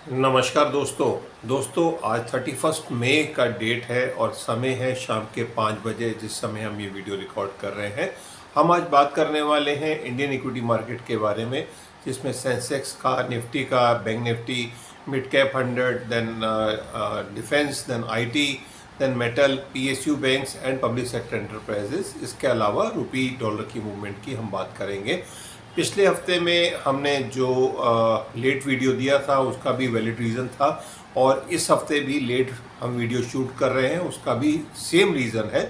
नमस्कार दोस्तों आज 31 मई का डेट है और समय है शाम के 5 बजे जिस समय हम ये वीडियो रिकॉर्ड कर रहे हैं। हम आज बात करने वाले हैं इंडियन इक्विटी मार्केट के बारे में, जिसमें सेंसेक्स का, निफ्टी का, bank Nifty, mid cap 100, then defence, then IT, then metal, PSU banks and public sector enterprises. इसके अलावा रुपी डॉलर की मूवमेंट की हम बात करेंगे। पिछले हफ्ते में हमने जो लेट वीडियो दिया था उसका भी वैलिड रीज़न था, और इस हफ्ते भी लेट हम वीडियो शूट कर रहे हैं उसका भी सेम रीज़न है।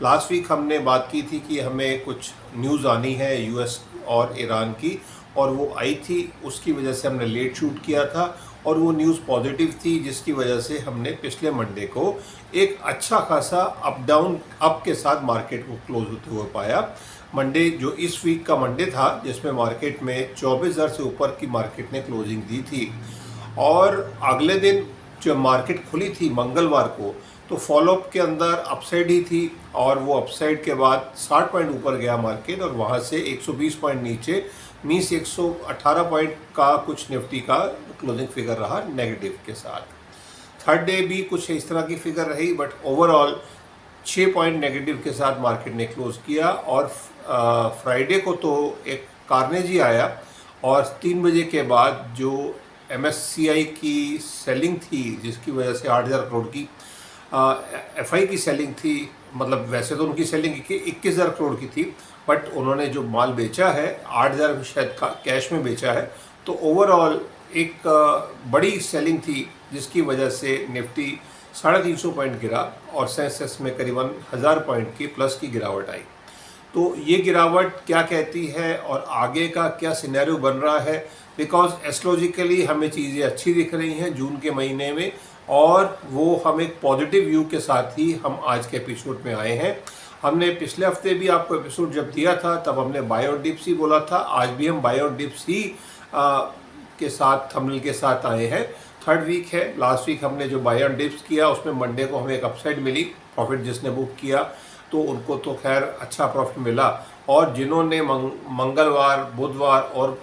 लास्ट वीक हमने बात की थी कि हमें कुछ न्यूज़ आनी है यूएस और ईरान की, और वो आई थी, उसकी वजह से हमने लेट शूट किया था, और वो न्यूज़ पॉजिटिव थी जिसकी वजह से हमने पिछले मंडे को एक अच्छा खासा अप के साथ मार्केट को क्लोज होते हुए पाया। मंडे जो इस वीक का मंडे था, जिसमें मार्केट में 24,000 से ऊपर की मार्केट ने क्लोजिंग दी थी, और अगले दिन जब मार्केट खुली थी मंगलवार को, तो फॉलोअप के अंदर अपसाइड ही थी, और वो अपसाइड के बाद 60 पॉइंट ऊपर गया मार्केट, और वहाँ से 120 पॉइंट नीचे, मीन्स 118 पॉइंट का कुछ निफ्टी का क्लोजिंग फिगर रहा नेगेटिव के साथ। थर्ड डे भी कुछ इस तरह की फिगर रही, बट ओवरऑल 6 पॉइंट नेगेटिव के साथ मार्केट ने क्लोज किया। और फ्राइडे को तो एक कार्नेजी आया, और 3 बजे के बाद जो MSCI की सेलिंग थी, जिसकी वजह से 8,000 करोड़ की FI की सेलिंग थी, मतलब वैसे तो उनकी सेलिंग 21,000 करोड़ की थी, बट उन्होंने जो माल बेचा है 8,000 शायद कैश में बेचा है, तो ओवरऑल एक बड़ी सेलिंग थी, जिसकी वजह से निफ्टी 350 पॉइंट गिरा, और सेंसेक्स में करीबन 1,000 पॉइंट की प्लस की गिरावट आई। तो ये गिरावट क्या कहती है और आगे का क्या सिनेरियो बन रहा है, बिकॉज एस्ट्रोलॉजिकली हमें चीज़ें अच्छी दिख रही हैं जून के महीने में, और वो हम एक पॉजिटिव व्यू के साथ ही हम आज के एपिसोड में आए हैं। हमने पिछले हफ्ते भी आपको एपिसोड जब दिया था तब हमने बाय ऑन डिप्स ही बोला था, आज भी हम बाय ऑन डिप्स ही के साथ थंबनेल के साथ आए हैं। थर्ड वीक है, लास्ट वीक हमने जो बाय ऑन डिप्स किया उसमें मंडे को हमें एक अपसाइड मिली, प्रॉफिट जिसने बुक किया तो उनको तो खैर अच्छा प्रॉफिट मिला, और जिन्होंने मंगलवार, बुधवार और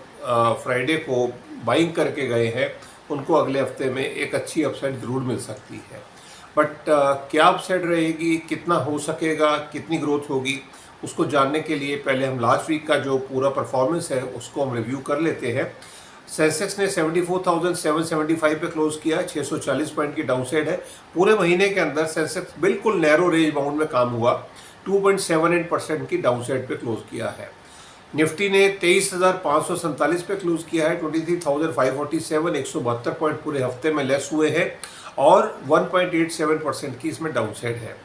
फ्राइडे को बाइंग करके गए हैं उनको अगले हफ्ते में एक अच्छी अपसाइड ज़रूर मिल सकती है। बट क्या अपसाइड रहेगी, कितना हो सकेगा, कितनी ग्रोथ होगी, उसको जानने के लिए पहले हम लास्ट वीक का जो पूरा परफॉर्मेंस है उसको हम रिव्यू कर लेते हैं। सेंसेक्स ने 74,775 पे क्लोज किया, 640 पॉइंट की डाउनसाइड है। पूरे महीने के अंदर सेंसेक्स बिल्कुल नैरो रेंज बाउंड में काम हुआ, 2.78% की डाउनसाइड पे क्लोज किया है। निफ्टी ने 23,547 पे क्लोज किया है, 23,547, 172 पॉइंट पूरे हफ्ते में लेस हुए हैं, और 1.87% की इसमें डाउनसाइड है।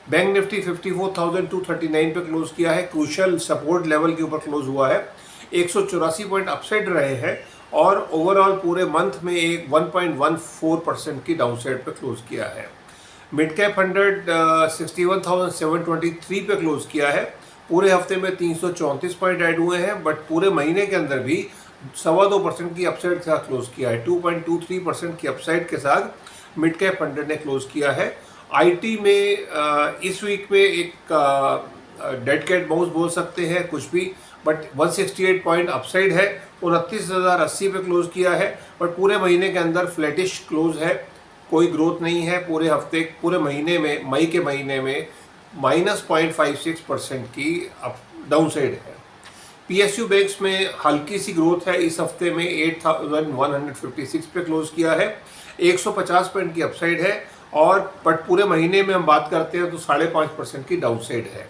बैंक निफ्टी 54,239 पे क्लोज किया है, क्रूशियल सपोर्ट लेवल के ऊपर क्लोज हुआ है, 184 पॉइंट अपसाइड रहे हैं, और ओवरऑल पूरे मंथ में एक 1.14% की डाउनसाइड पे क्लोज किया है। मिड कैप 100 61,723 पे क्लोज किया है, पूरे हफ्ते में 334 पॉइंट ऐड हुए हैं, बट पूरे महीने के अंदर भी 2.25% की अपसाइड के साथ क्लोज किया है, 2.23% की अपसाइड के साथ मिड कैप 100 ने क्लोज किया है। आईटी में इस वीक में एक डेड कैट बाउंस बोल सकते हैं कुछ भी, बट 168 पॉइंट अपसाइड है, 29,080 पे क्लोज किया है, बट पूरे महीने के अंदर फ्लैटिश क्लोज है, कोई ग्रोथ नहीं है। पूरे हफ्ते, पूरे महीने में, मई के महीने में -0.56% की डाउनसाइड है। पीएसयू बैंक्स में हल्की सी ग्रोथ है, इस हफ्ते में 8,156 पे क्लोज किया है, 150 पॉइंट की अपसाइड है, और बट पूरे महीने में हम बात करते हैं तो 5.5% की डाउनसाइड है।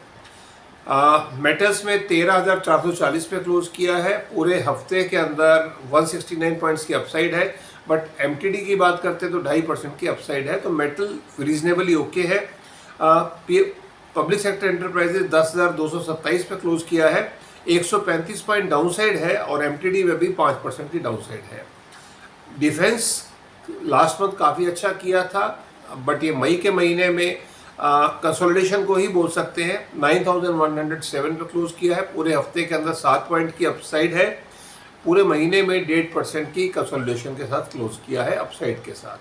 मेटल्स में 13,440 पे क्लोज किया है, पूरे हफ्ते के अंदर 169 पॉइंट्स की अपसाइड है, बट एमटीडी की बात करते हैं तो 2.5% की अपसाइड है, तो मेटल रीजनेबली ओके है। पब्लिक सेक्टर एंटरप्राइजेज 10,227 पे क्लोज किया है, 135 पॉइंट डाउनसाइड है, और एमटीडी में भी 5% की डाउनसाइड है। डिफेंस लास्ट मंथ काफ़ी अच्छा किया था, बट ये मई के महीने में कंसोलिडेशन को ही बोल सकते हैं, 9,107 पे क्लोज किया है, पूरे हफ्ते के अंदर 7 पॉइंट की अपसाइड है, पूरे महीने में 1.5% की कंसोलिडेशन के साथ क्लोज किया है अपसाइड के साथ।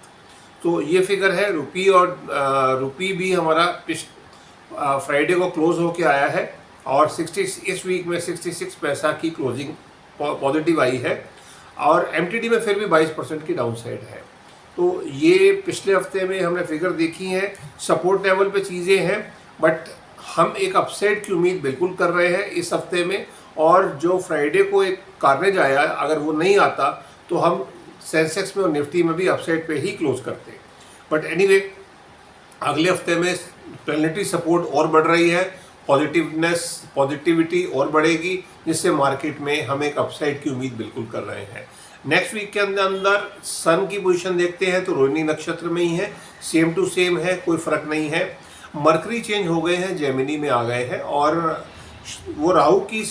तो ये फिगर है रुपी, और रुपी भी हमारा फ्राइडे को क्लोज होके आया है, और 60 इस वीक में 66 पैसा की क्लोजिंग पॉजिटिव आई है, और एमटीडी में फिर भी 22% की डाउनसाइड है। तो ये पिछले हफ्ते में हमने फिगर देखी है, सपोर्ट लेवल पे चीज़ें हैं, बट हम एक अपसाइड की उम्मीद बिल्कुल कर रहे हैं इस हफ्ते में। और जो फ्राइडे को एक कार्नेज आया, अगर वो नहीं आता तो हम सेंसेक्स में और निफ्टी में भी अपसाइड पे ही क्लोज करते हैं। बट एनीवे, अगले हफ्ते में प्लैनेटरी सपोर्ट और बढ़ रही है, पॉजिटिविटी और बढ़ेगी, जिससे मार्केट में हम एक अपसाइड की उम्मीद बिल्कुल कर रहे हैं। नेक्स्ट वीक के अंदर सन की पोजीशन देखते हैं तो रोहिणी नक्षत्र में ही है, सेम टू सेम है, कोई फर्क नहीं है। मरकरी चेंज हो गए हैं, जेमिनी में आ गए हैं, और वो राहु की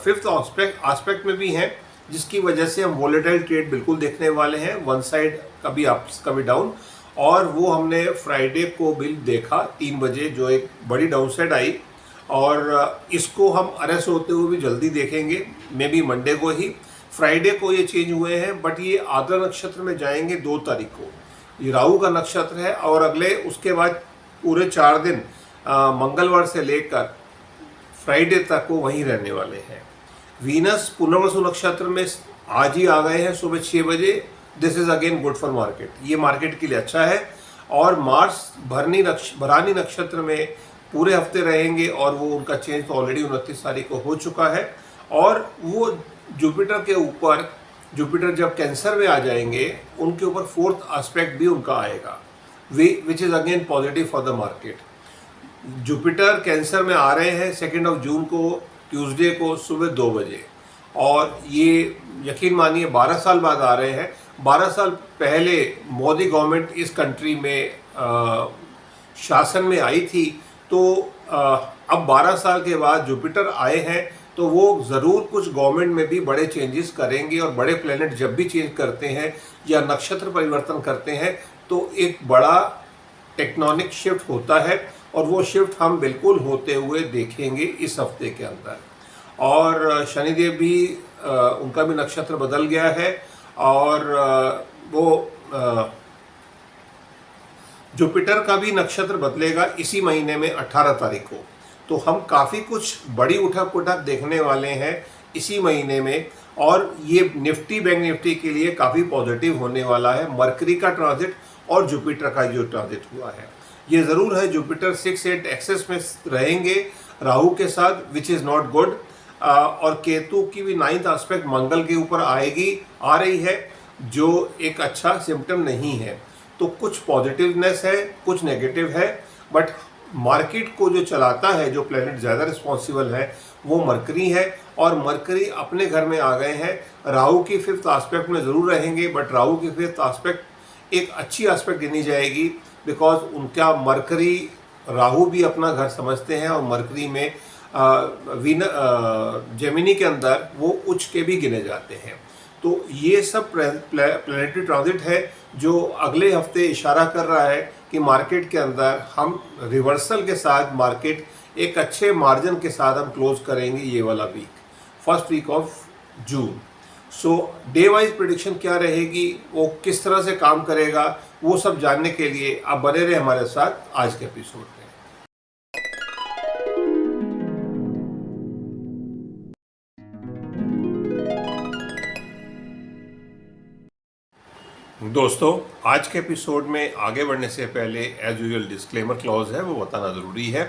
फिफ्थ आस्पेक्ट में भी हैं, जिसकी वजह से हम वोलेटाइल ट्रेड बिल्कुल देखने वाले हैं, वन साइड कभी अप कभी डाउन। और वो हमने फ्राइडे को भी देखा 3 बजे, जो एक बड़ी डाउन साइड आई, और इसको हम अरेस्ट होते हुए भी जल्दी देखेंगे, मे बी मंडे को ही। फ्राइडे को ये चेंज हुए हैं, बट ये आद्रा नक्षत्र में जाएंगे 2 तारीख को। ये राहु का नक्षत्र है, और अगले उसके बाद पूरे 4 दिन मंगलवार से लेकर फ्राइडे तक वो वहीं रहने वाले हैं। वीनस पुनर्वसु नक्षत्र में आज ही आ गए हैं सुबह 6 बजे। This is again good for market, ये मार्केट के लिए अच्छा है। और मार्स भरानी नक्षत्र में पूरे हफ्ते रहेंगे, और वो उनका चेंज तो ऑलरेडी 29 तारीख को हो चुका है। और वो जुपिटर के ऊपर, जुपिटर जब कैंसर में आ जाएंगे, उनके ऊपर 4th एस्पेक्ट भी उनका आएगा, which is again positive for the market. Jupiter cancer में आ रहे हैं 2 जून को, ट्यूसडे को सुबह 2 बजे, और ये यकीन मानिए 12 साल बाद आ रहे हैं। 12 साल पहले मोदी गवर्नमेंट इस कंट्री में शासन में आई थी, तो अब 12 साल के बाद जुपिटर आए हैं, तो वो ज़रूर कुछ गवर्नमेंट में भी बड़े चेंजेस करेंगे। और बड़े प्लेनेट जब भी चेंज करते हैं या नक्षत्र परिवर्तन करते हैं, तो एक बड़ा टेक्टोनिक शिफ्ट होता है, और वो शिफ्ट हम बिल्कुल होते हुए देखेंगे इस हफ्ते के अंदर। और शनिदेव भी उनका भी नक्षत्र बदल गया है, और वो जुपिटर का भी नक्षत्र बदलेगा इसी महीने में 18 तारीख को। तो हम काफ़ी कुछ बड़ी उठक पुठक देखने वाले हैं इसी महीने में, और ये निफ्टी बैंक निफ्टी के लिए काफ़ी पॉजिटिव होने वाला है। मरकरी का ट्रांजिट और जुपिटर का जो ट्रांजिट हुआ है, ये ज़रूर है जुपिटर 6-8 एक्सेस में रहेंगे राहु के साथ, विच इज़ नॉट गुड। और केतु की भी 9th एस्पेक्ट मंगल के ऊपर आ रही है, जो एक अच्छा सिम्टम नहीं है। तो कुछ पॉजिटिवनेस है, कुछ नेगेटिव है, बट मार्केट को जो चलाता है, जो प्लेनेट ज़्यादा रिस्पॉन्सिबल है, वो मरकरी है। और मरकरी अपने घर में आ गए हैं, राहु की 5th एस्पेक्ट में ज़रूर रहेंगे, बट राहु की 5th एस्पेक्ट एक अच्छी एस्पेक्ट गिनी जाएगी, बिकॉज उनका मरकरी, राहु भी अपना घर समझते हैं, और मरकरी में जेमिनी के अंदर वो उच्च के भी गिने जाते हैं। तो ये सब प्लैनेटरी ट्रांजिट है, जो अगले हफ्ते इशारा कर रहा है कि मार्केट के अंदर हम रिवर्सल के साथ, मार्केट एक अच्छे मार्जिन के साथ हम क्लोज करेंगे ये वाला week, first week of June. So day wise prediction क्या रहेगी, वो किस तरह से काम करेगा, वो सब जानने के लिए आप बने रहे हमारे साथ आज के एपिसोड में। दोस्तों, आज के एपिसोड में आगे बढ़ने से पहले एज यूजुअल डिस्क्लेमर क्लॉज है, वो बताना ज़रूरी है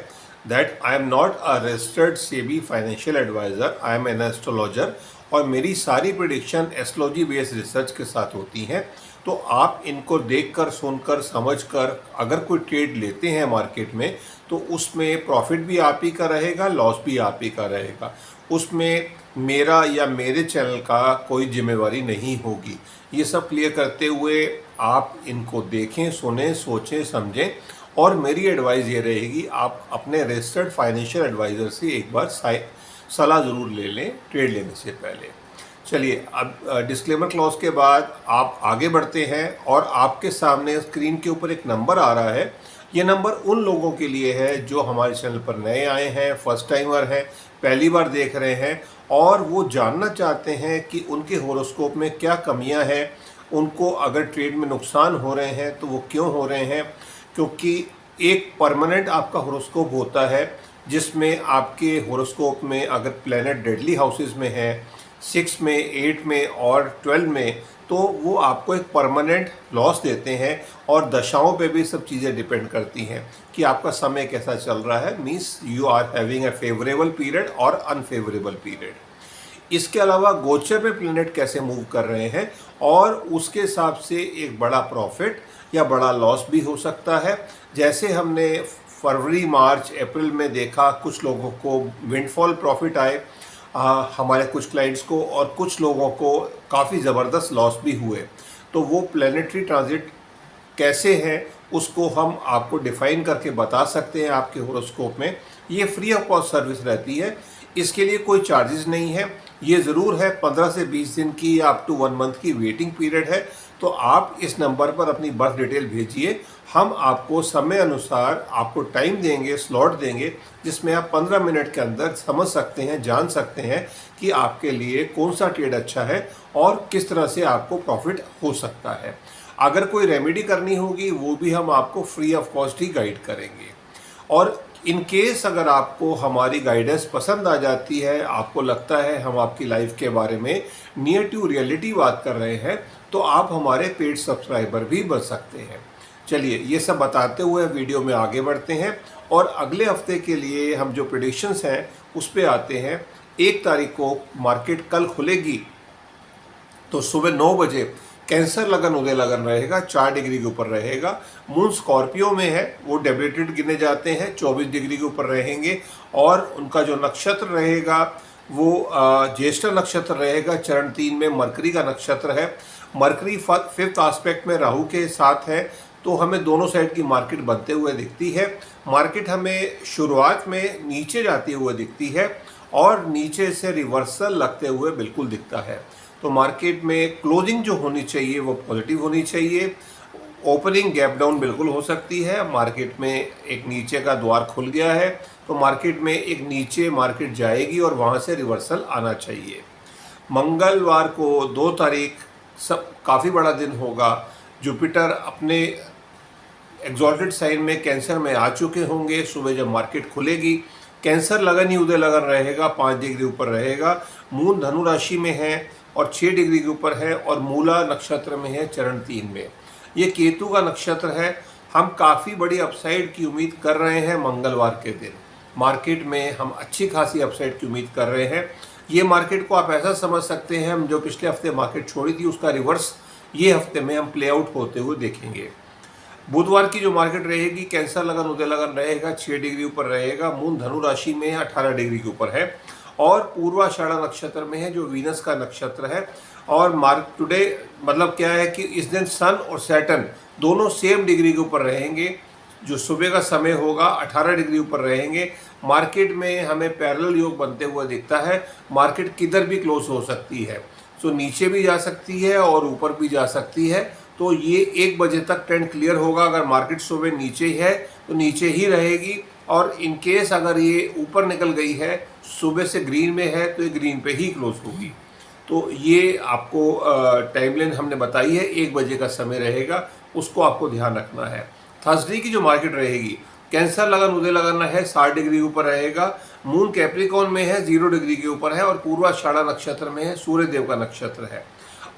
that I am not a registered SEBI financial advisor, I am an astrologer, और मेरी सारी प्रेडिक्शन एस्ट्रोलॉजी बेस्ड रिसर्च के साथ होती हैं। तो आप इनको देखकर, सुनकर, समझकर अगर कोई ट्रेड लेते हैं मार्केट में, तो उसमें प्रॉफिट भी आप ही का रहेगा, लॉस भी आप ही का रहेगा, उसमें मेरा या मेरे चैनल का कोई जिम्मेवारी नहीं होगी। ये सब क्लियर करते हुए आप इनको देखें, सुनें, सोचें, समझें, और मेरी एडवाइस ये रहेगी, आप अपने रजिस्टर्ड फाइनेंशियल एडवाइज़र से एक बार सलाह ज़रूर ले लें ट्रेड लेने से पहले। चलिए, अब डिस्क्लेमर क्लॉज के बाद आप आगे बढ़ते हैं, और आपके सामने स्क्रीन के ऊपर एक नंबर आ रहा है। ये नंबर उन लोगों के लिए है जो हमारे चैनल पर नए आए हैं, फर्स्ट टाइमर हैं, पहली बार देख रहे हैं, और वो जानना चाहते हैं कि उनके होरोस्कोप में क्या कमियां हैं, उनको अगर ट्रेड में नुकसान हो रहे हैं तो वो क्यों हो रहे हैं। क्योंकि एक परमानेंट आपका होरोस्कोप होता है, जिसमें आपके होरोस्कोप में अगर प्लैनेट डेडली हाउसेस में है, 6 में, 8 में और 12 में, तो वो आपको एक परमानेंट लॉस देते हैं। और दशाओं पे भी सब चीज़ें डिपेंड करती हैं कि आपका समय कैसा चल रहा है, means you are having a favourable period और अनफेवरेबल पीरियड। इसके अलावा गोचर में प्लैनेट कैसे मूव कर रहे हैं और उसके हिसाब से एक बड़ा प्रॉफिट या बड़ा लॉस भी हो सकता है। जैसे हमने फरवरी, मार्च, अप्रैल में देखा, कुछ लोगों को विंडफॉल प्रॉफिट आए, हमारे कुछ क्लाइंट्स को, और कुछ लोगों को काफ़ी ज़बरदस्त लॉस भी हुए। तो वो प्लैनेटरी ट्रांजिट कैसे हैं उसको हम आपको डिफ़ाइन करके बता सकते हैं आपके होरोस्कोप में। ये फ्री ऑफ कॉस्ट सर्विस रहती है, इसके लिए कोई चार्जेस नहीं है। ये ज़रूर है 15 से 20 दिन की या अप टू 1 मंथ की वेटिंग पीरियड है। तो आप इस नंबर पर अपनी बर्थ डिटेल भेजिए, हम आपको समय अनुसार आपको टाइम देंगे, स्लॉट देंगे, जिसमें आप 15 मिनट के अंदर समझ सकते हैं, जान सकते हैं कि आपके लिए कौन सा ट्रेड अच्छा है और किस तरह से आपको प्रॉफिट हो सकता है। अगर कोई रेमेडी करनी होगी वो भी हम आपको free of cost he guide करेंगे। और इन केस अगर आपको हमारी गाइडेंस पसंद आ जाती है, आपको लगता है हम आपकी लाइफ के बारे में नियर टू रियलिटी बात कर रहे हैं, तो आप हमारे पेड सब्सक्राइबर भी बन सकते हैं। चलिए, ये सब बताते हुए वीडियो में आगे बढ़ते हैं और अगले हफ्ते के लिए हम जो प्रेडिक्शंस हैं उस पर आते हैं। 1 तारीख को मार्केट कल खुलेगी, तो सुबह 9 बजे कैंसर लगन उदय लगन रहेगा, 4 डिग्री के ऊपर रहेगा। मून स्कॉर्पियो में है, वो डेबिलिटेड गिने जाते हैं, 24 डिग्री के ऊपर रहेंगे। और उनका जो नक्षत्र रहेगा वो ज्येष्ठ नक्षत्र रहेगा, चरण 3 में मरकरी का नक्षत्र है। मरकरी 5th आस्पेक्ट में राहु के साथ है, तो हमें दोनों साइड की मार्केट बनते हुए दिखती है। मार्केट हमें शुरुआत में नीचे जाती हुई दिखती है और नीचे से रिवर्सल लगते हुए बिल्कुल दिखता है। तो मार्केट में क्लोजिंग जो होनी चाहिए वो पॉजिटिव होनी चाहिए। ओपनिंग गैप डाउन बिल्कुल हो सकती है। मार्केट में एक नीचे का द्वार खुल गया है, तो मार्केट में एक नीचे मार्केट जाएगी और वहाँ से रिवर्सल आना चाहिए। मंगलवार को 2 तारीख सब काफ़ी बड़ा दिन होगा। जुपिटर अपने एग्जॉल्टेड साइन में कैंसर में आ चुके होंगे। सुबह जब मार्केट खुलेगी, कैंसर लगन ही उदय लगन रहेगा, 5 डिग्री ऊपर रहेगा। मून धनु राशि में है और 6 डिग्री के ऊपर है और मूला नक्षत्र में है, चरण 3 में। ये केतु का नक्षत्र है। हम काफ़ी बड़ी अपसाइड की उम्मीद कर रहे हैं मंगलवार के दिन। मार्केट में हम अच्छी खासी अपसाइड की उम्मीद कर रहे हैं। ये मार्केट को आप ऐसा समझ सकते हैं, हम जो पिछले हफ्ते मार्केट छोड़ी थी उसका रिवर्स ये हफ्ते में हम प्ले आउट होते हुए देखेंगे। बुधवार की जो मार्केट रहेगी, कैंसर लगन उदय लगन रहेगा, 6 डिग्री ऊपर रहेगा। मून धनु राशि में 18 डिग्री के ऊपर है और पूर्वाषाढ़ा नक्षत्र में है, जो वीनस का नक्षत्र है। और टुडे मतलब क्या है कि इस दिन सन और सैटर्न दोनों सेम डिग्री के ऊपर रहेंगे। जो सुबह का समय होगा 18 डिग्री ऊपर रहेंगे। मार्केट में हमें पैरेलल योग बनते हुए दिखता है। मार्केट किधर भी क्लोज हो सकती है, तो नीचे भी जा सकती है और ऊपर भी जा सकती है। तो ये 1 बजे तक ट्रेंड क्लियर होगा। अगर मार्केट सुबह नीचे है तो नीचे ही रहेगी, और इन केस अगर ये ऊपर निकल गई है, सुबह से ग्रीन में है, तो ये ग्रीन पे ही क्लोज होगी। तो ये आपको टाइमलाइन हमने बताई है, 1 बजे का समय रहेगा, उसको आपको ध्यान रखना है। थर्सडे की जो मार्केट रहेगी, कैंसर लगन उदय लगन है, 60 डिग्री ऊपर रहेगा। मून कैप्रिकॉन में है, 0 डिग्री के ऊपर है और पूर्वाषाढ़ा नक्षत्र में है, सूर्य देव का नक्षत्र है।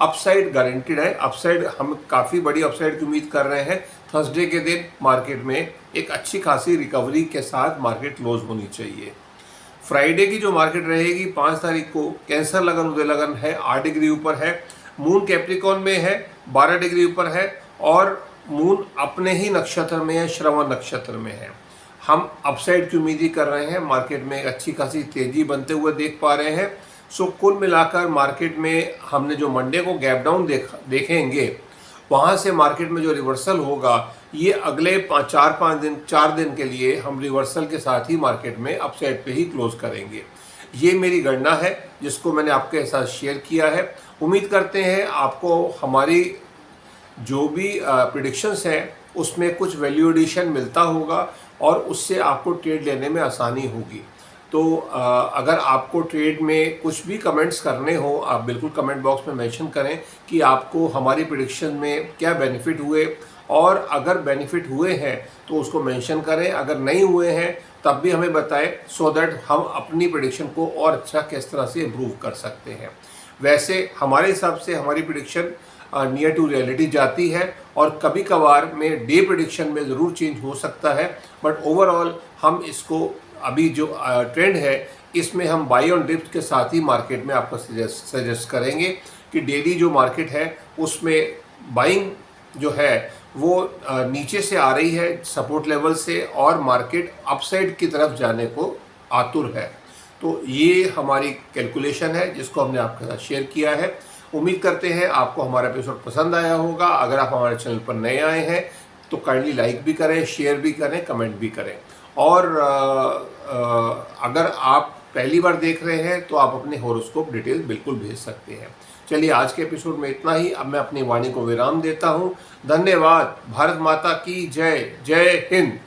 अपसाइड गारंटीड है। अपसाइड हम काफ़ी बड़ी अपसाइड की उम्मीद कर रहे हैं। थर्सडे के दिन मार्केट में एक अच्छी खासी रिकवरी के साथ मार्केट क्लोज होनी चाहिए। फ्राइडे की जो मार्केट रहेगी 5 तारीख को, कैंसर लगन उदय लगन है, 8 डिग्री ऊपर है। मून कैप्रिकॉन में है, 12 डिग्री ऊपर है और मून अपने ही नक्षत्र में है, श्रवण नक्षत्र में है। हम अपसाइड की उम्मीद ही कर रहे हैं। मार्केट में एक अच्छी खासी तेजी बनते हुए देख पा रहे हैं। सो कुल मिलाकर मार्केट में हमने जो मंडे को गैप डाउन देखेंगे, वहाँ से मार्केट में जो रिवर्सल होगा, ये अगले 4 दिन के लिए हम रिवर्सल के साथ ही मार्केट में अपसाइड पे ही क्लोज करेंगे। ये मेरी गणना है जिसको मैंने आपके साथ शेयर किया है। उम्मीद करते हैं आपको हमारी जो भी प्रेडिक्शंस हैं उसमें कुछ वैल्यू एडिशन मिलता होगा और उससे आपको ट्रेड लेने में आसानी होगी। तो अगर आपको ट्रेड में कुछ भी कमेंट्स करने हो, आप बिल्कुल कमेंट बॉक्स में मेंशन करें कि आपको हमारी प्रेडिक्शन में क्या बेनिफिट हुए, और अगर बेनिफिट हुए हैं तो उसको मेंशन करें। अगर नहीं हुए हैं तब भी हमें बताएं, सो दैट हम अपनी प्रेडिक्शन को और अच्छा किस तरह से इम्प्रूव कर सकते हैं। वैसे हमारे हिसाब से हमारी प्रेडिक्शन नियर टू रियलिटी जाती है, और कभी कभार में डे प्रेडिक्शन में ज़रूर चेंज हो सकता है, बट ओवरऑल हम इसको अभी जो ट्रेंड है इसमें हम बाई ऑन डिप्स के साथ ही मार्केट में आपको सजेस्ट करेंगे कि डेली जो मार्केट है उसमें बाइंग जो है वो नीचे से आ रही है सपोर्ट लेवल से, और मार्केट अपसाइड की तरफ जाने को आतुर है। तो ये हमारी कैलकुलेशन है जिसको हमने आपके साथ शेयर किया है। उम्मीद करते हैं आपको हमारा एपिसोड पसंद आया होगा। अगर आप हमारे चैनल पर नए आए हैं तो काइंडली लाइक भी करें, शेयर भी करें, कमेंट भी करें, और अगर आप पहली बार देख रहे हैं तो आप अपने हॉरोस्कोप डिटेल बिल्कुल भेज सकते हैं। चलिए, आज के एपिसोड में इतना ही। अब मैं अपनी वाणी को विराम देता हूँ। धन्यवाद। भारत माता की जय। जय हिंद।